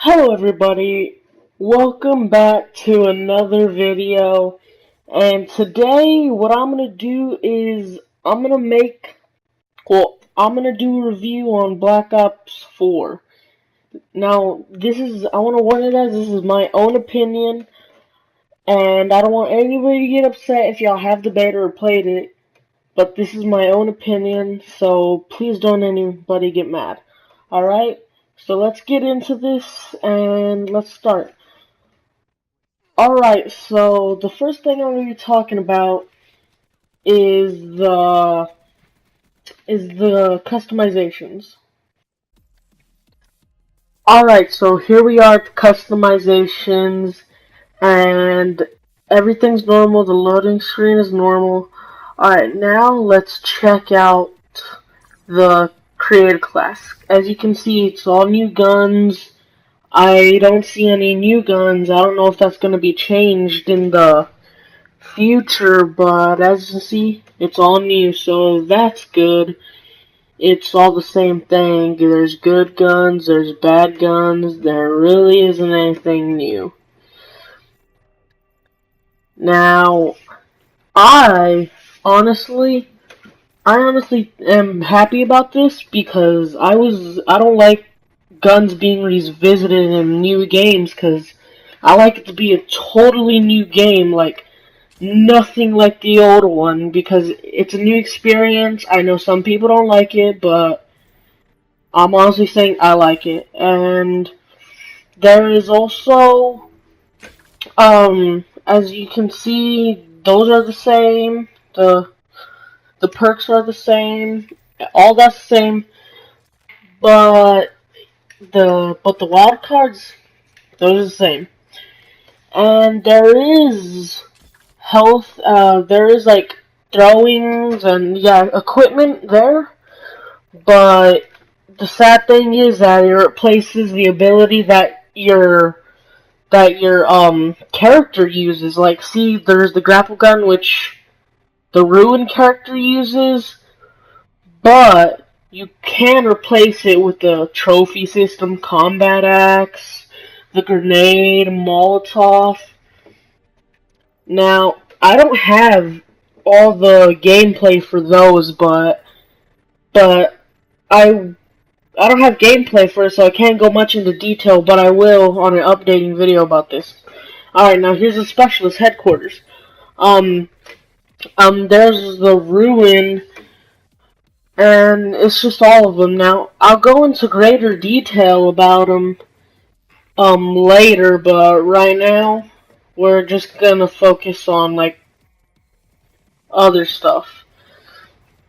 Hello everybody, welcome back to another video, and today what I'm gonna do is I'm gonna do a review on Black Ops 4. Now I wanna warn you guys, this is my own opinion, and I don't want anybody to get upset if y'all have the beta or played it, but this is my own opinion, so please don't anybody get mad. Alright? So let's get into this and let's start. Alright, so the first thing I'm going to be talking about is the customizations. Alright, so here we are at the customizations, and everything's normal, the loading screen is normal. Alright, now let's check out the creator class. As you can see, it's all new guns. I don't see any new guns. I don't know if that's going to be changed in the future, but as you see, it's all new, so that's good. It's all the same thing. There's good guns, there's bad guns, there really isn't anything new. Now, I honestly am happy about this because I don't like guns being revisited in new games because I like it to be a totally new game, like nothing like the old one, because it's a new experience. I know some people don't like it, but I'm honestly saying I like it. And there is also, as you can see, those are the same. The perks are the same. All that's the same. But the wild cards, those are the same. And there is health, there is like throwings and equipment there, but the sad thing is that it replaces the ability that your character uses. Like, see, there's the grapple gun which the Ruin character uses, but you can replace it with the trophy system, combat axe, the grenade, Molotov. Now, I don't have all the gameplay for those, but I don't have gameplay for it, so I can't go much into detail, but I will on an updating video about this. Alright, now here's the specialist headquarters. There's the Ruin, and it's just all of them. Now, I'll go into greater detail about them, later, but right now, we're just gonna focus on, like, other stuff.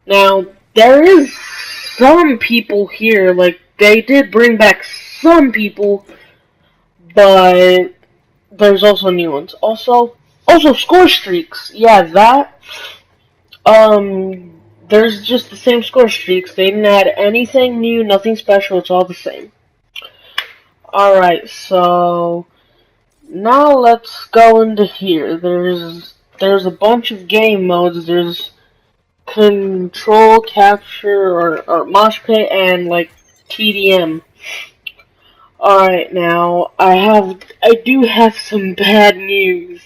Now, there is some people here, like, they did bring back some people, but there's also new ones. Also score streaks. Yeah, there's just the same score streaks. They didn't add anything new, nothing special, it's all the same. Alright, so now let's go into here. There's a bunch of game modes. There's control, capture, or mosh pit, and like TDM. Alright, now I do have some bad news.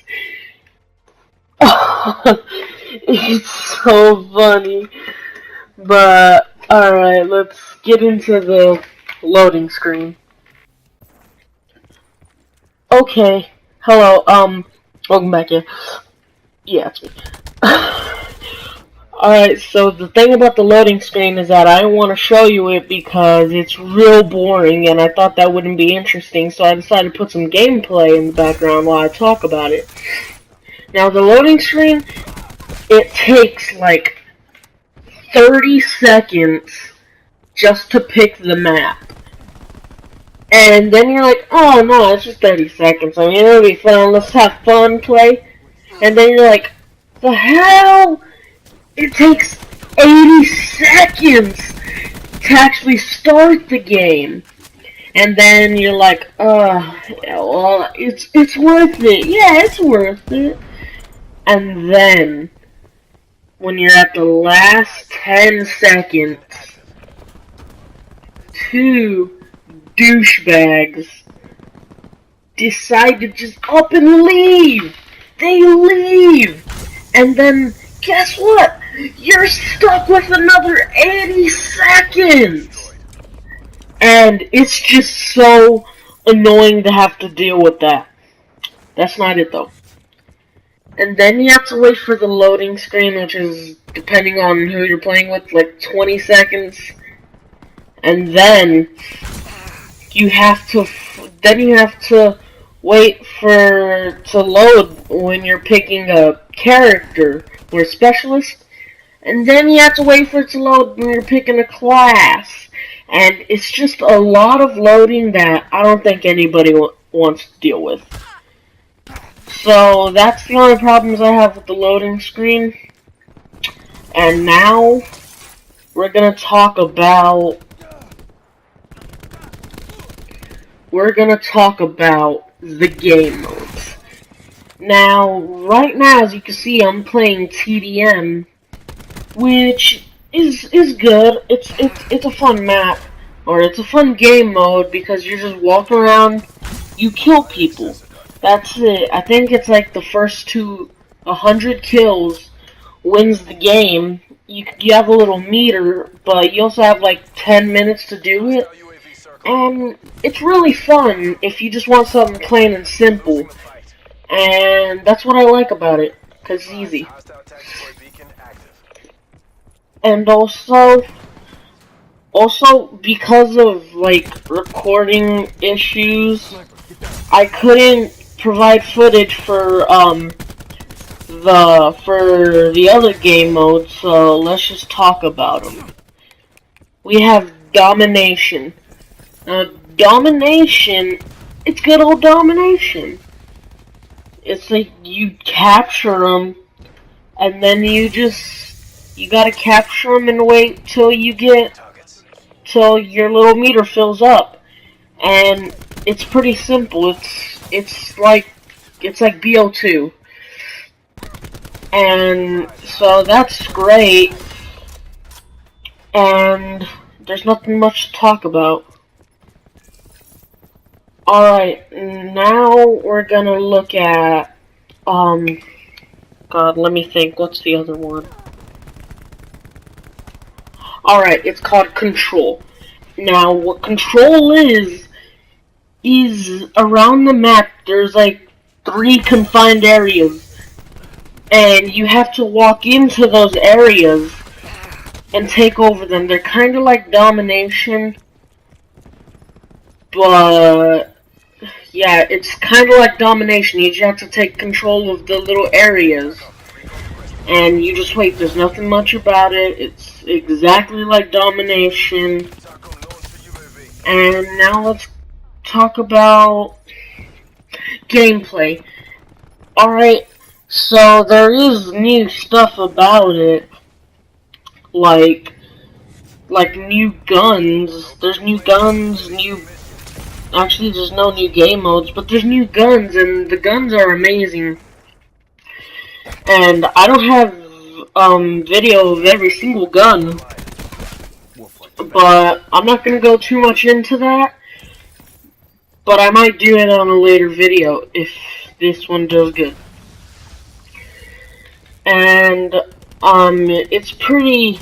It's so funny. But alright, let's get into the loading screen. Okay, hello, welcome back in. Yeah, it's me. Alright, so the thing about the loading screen is that I don't want to show you it because it's real boring, and I thought that wouldn't be interesting, so I decided to put some gameplay in the background while I talk about it. Now, the loading screen, it takes like 30 seconds just to pick the map. And then you're like, oh no, it's just 30 seconds, I mean, it'll be fun, let's have fun, play. And then you're like, the hell? It takes 80 seconds to actually start the game. And then you're like, yeah, well, it's worth it. Yeah, it's worth it. And then, when you're at the last 10 seconds, two douchebags decide to just up and leave. They leave. And then, guess what? You're stuck with another 80 seconds. And it's just so annoying to have to deal with that. That's not it though. And then you have to wait for the loading screen, which is, depending on who you're playing with, like 20 seconds. And then you have to wait for to load when you're picking a character or a specialist. And then you have to wait for it to load when you're picking a class. And it's just a lot of loading that I don't think anybody wants to deal with. So that's the only problems I have with the loading screen. And now we're gonna talk about the game modes. Now, right now, as you can see, I'm playing TDM, which is good. It's a fun map, or it's a fun game mode because you're just walking around, you kill people. That's it. I think it's like the first to 100 kills wins the game. You have a little meter, but you also have like 10 minutes to do it. And it's really fun if you just want something plain and simple. And that's what I like about it, because it's easy. And also because of like recording issues, I couldn't provide footage for the other game modes, so let's just talk about them. We have Domination. Now, Domination, it's good old Domination. It's like you capture them, and then you gotta capture them and wait till your little meter fills up. And it's pretty simple. It's like BO2. And so that's great. And there's nothing much to talk about. Alright, now we're gonna look at, God, let me think, what's the other one? Alright, it's called Control. Now, what Control is around the map, there's like 3 confined areas. And you have to walk into those areas and take over them. They're kind of like Domination, but yeah, it's kind of like Domination. You just have to take control of the little areas, and you just wait. There's nothing much about it. It's exactly like Domination. And now let's talk about gameplay. Alright, so there is new stuff about it, like new guns. There's new guns, actually there's no new game modes, but there's new guns, and the guns are amazing. And I don't have video of every single gun, but I'm not gonna go too much into that. But I might do it on a later video if this one does good. And it's pretty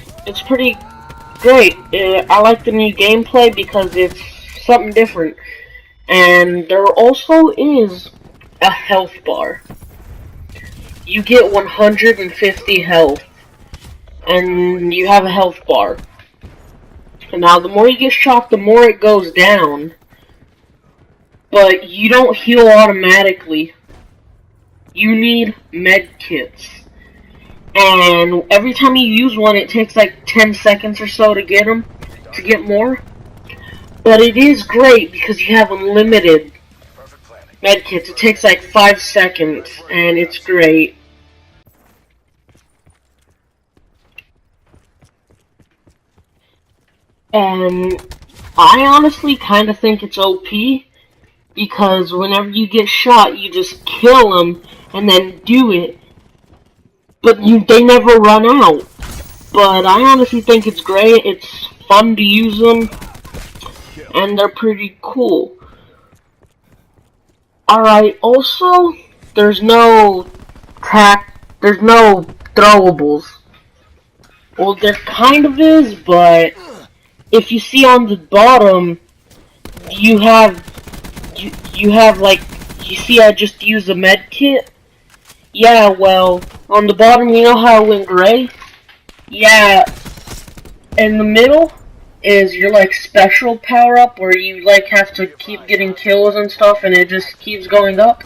great. I like the new gameplay because it's something different. And there also is a health bar. You get 150 health, and you have a health bar. And now the more you get shot, the more it goes down. But you don't heal automatically. You need med kits. And every time you use one, it takes like 10 seconds or so to get them, to get more. But it is great because you have unlimited med kits. It takes like 5 seconds, and it's great. And I honestly kind of think it's OP, because whenever you get shot, you just kill them and then do it. But they never run out. But I honestly think it's great. It's fun to use them, and they're pretty cool. Alright, also, there's no throwables. Well, there kind of is, but if you see on the bottom, you have like, you see I just used a med kit? Yeah, well, on the bottom, you know how it went gray? Yeah, in the middle is your like special power up where you like have to keep getting kills and stuff and it just keeps going up.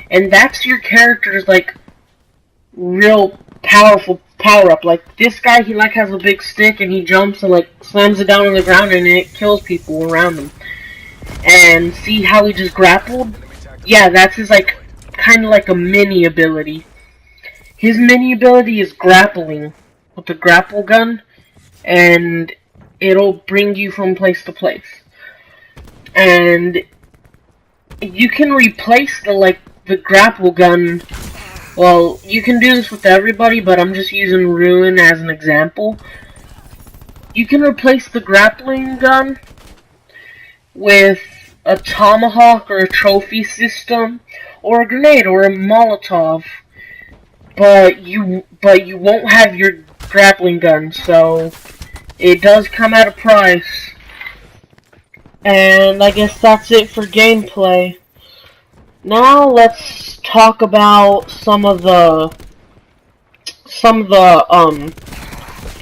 And that's your character's like real powerful power up. Like this guy, he like has a big stick and he jumps and like slams it down on the ground and it kills people around him. And see how he just grappled? Yeah, that's his like kind of like a mini ability. His mini ability is grappling with the grapple gun, and it'll bring you from place to place. And you can replace the grapple gun. Well, you can do this with everybody, but I'm just using Ruin as an example. You can replace the grappling gun with a tomahawk or a trophy system or a grenade or a Molotov, but you won't have your grappling gun, so it does come at a price. And I guess that's it for gameplay. Now let's talk about some of the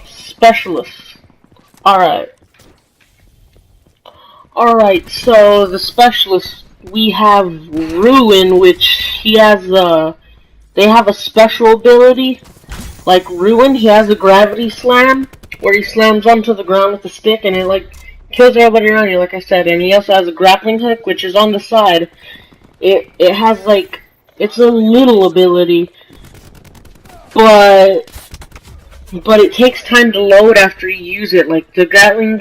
specialists. Alright, so the specialists, we have Ruin, which he has they have a special ability. Like Ruin, he has a gravity slam, where he slams onto the ground with a stick and it like kills everybody around you, like I said. And he also has a grappling hook, which is on the side. It has like, it's a little ability, but it takes time to load after you use it. Like the grappling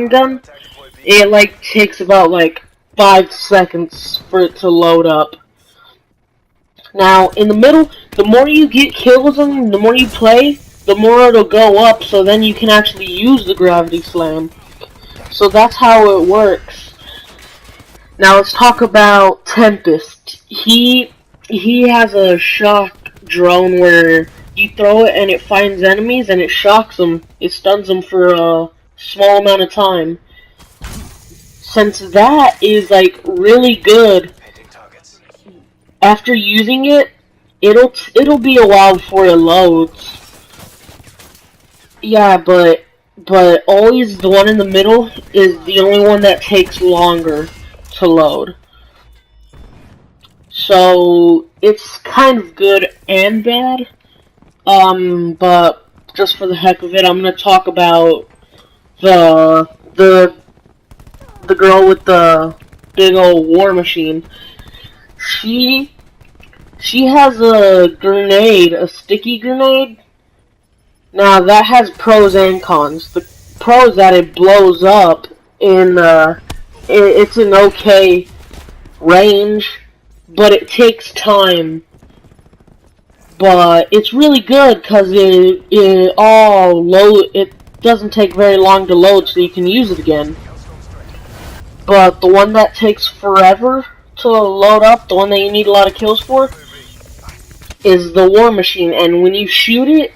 gun, it like takes about like 5 seconds for it to load up. Now, in the middle, the more you get kills and the more you play, the more it'll go up, so then you can actually use the gravity slam. So that's how it works. Now let's talk about Tempest. He has a shock drone where you throw it and it finds enemies and it shocks them. It stuns them for a small amount of time. Since that is like really good, after using it, it'll be a while before it loads. Yeah, but always the one in the middle is the only one that takes longer to load. So it's kind of good and bad. But just for the heck of it, I'm gonna talk about the girl with the big old war machine. She has a grenade, a sticky grenade. Now that has pros and cons. The pros that it blows up in it's an okay range, but it takes time. But it's really good because it doesn't take very long to load, so you can use it again. But the one that takes forever to load up, the one that you need a lot of kills for, is the war machine. And when you shoot it,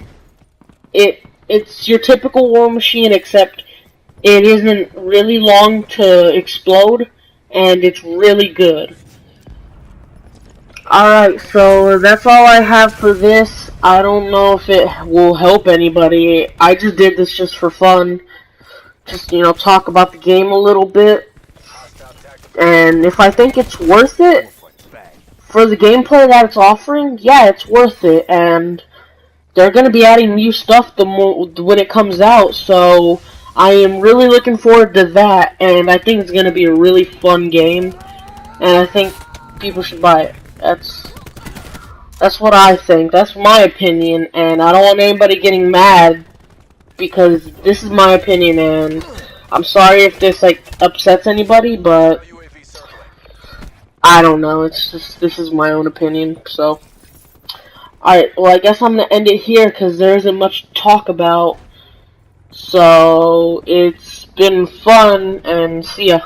it's your typical war machine, except it isn't really long to explode, and it's really good. Alright, so that's all I have for this. I don't know if it will help anybody. I just did this just for fun. Just, talk about the game a little bit. And if I think it's worth it, for the gameplay that it's offering, yeah, it's worth it. And they're going to be adding new stuff when it comes out, so I am really looking forward to that. And I think it's going to be a really fun game, and I think people should buy it. That's what I think. That's my opinion, and I don't want anybody getting mad because this is my opinion, and I'm sorry if this upsets anybody, but I don't know. It's just, this is my own opinion. So, alright, well, I guess I'm gonna end it here because there isn't much to talk about. So it's been fun, and see ya.